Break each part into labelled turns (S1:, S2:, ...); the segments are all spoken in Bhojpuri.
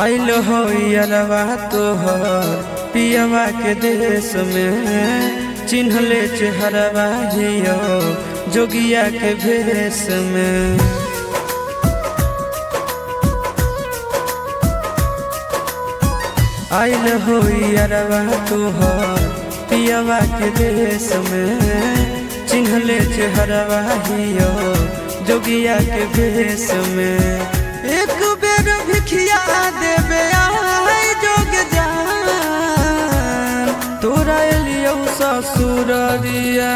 S1: आइल हो यारवा तोहर पियवा के देश में, चिन्हले चेहरवा हियो जोगिया के भेष में। आइल हो यारवा तोहर पियवा के देश में, चिन्हले चेहरवा हियो जोगिया के भेष में। एक बेर भिखिया देवे आए जोग जान, तोरा एलियो ससुररिया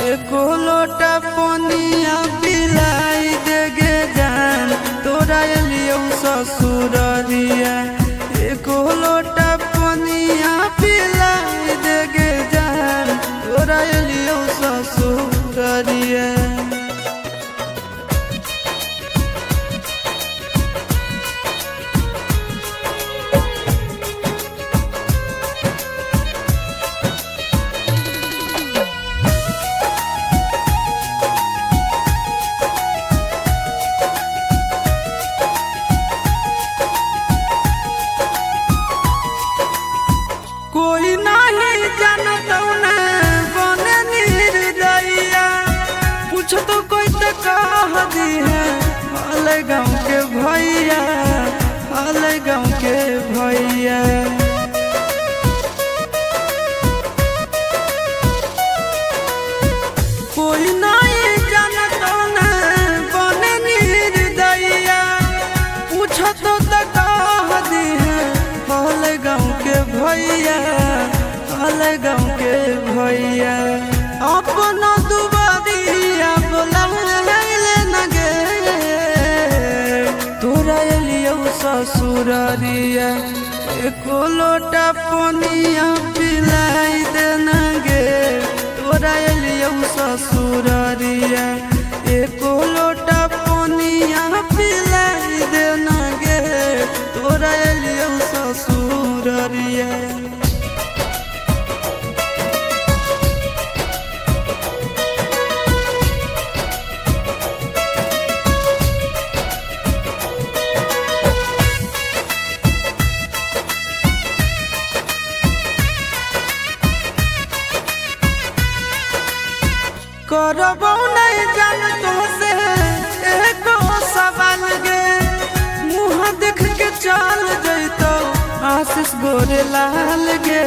S1: एको लोटा पनिया पिलाई देगे जान। तोरा एलियो ससुररिया एको लोटा पनिया पिलाई देगे जान। तोरा एलियो ससुररिया कोई नहीं जानत बने निर्दयिया, पूछ तो कोई तो कह दी है हाल गाँव के भैया, हाल गाँव के भैया। कोई नहीं जानत बने निर्दयिया, पूछ तो कह दी है हाल गाँव के भैया, हाल गाँव के भैया। अपना दुबारिया बोला न गे, तोरा एलियो ससुररिया एको लोटा पनिया पिलाई देना गे। तोरा एलियो ससुररिया एको लोटा पनिया पिलाई देना गे। तोरा एलियो ससुररिया करबो नहीं जान तुमसे एको सवाल गे, मुँह देख के चल जैतो आशीष गोरे लाल गे,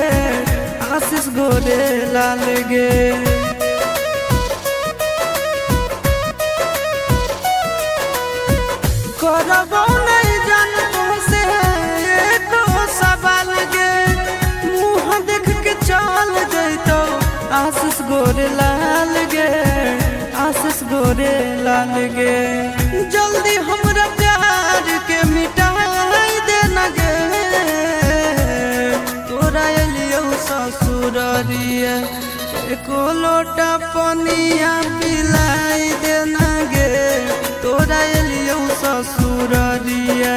S1: आशीष गोरे लाल गे। करबो नहीं जान तुमसे एको सवाल गे, मुँह देख के चल जैतो आशीष गोरे लाल गे, आशीष गोरे लाल गे। जल्दी हमरा प्यार के मिटाई देना गे। तोरा एलियो ससुररिया एको लोटा पनिया पिलाई देना गे। तोरा एलियो ससुररिया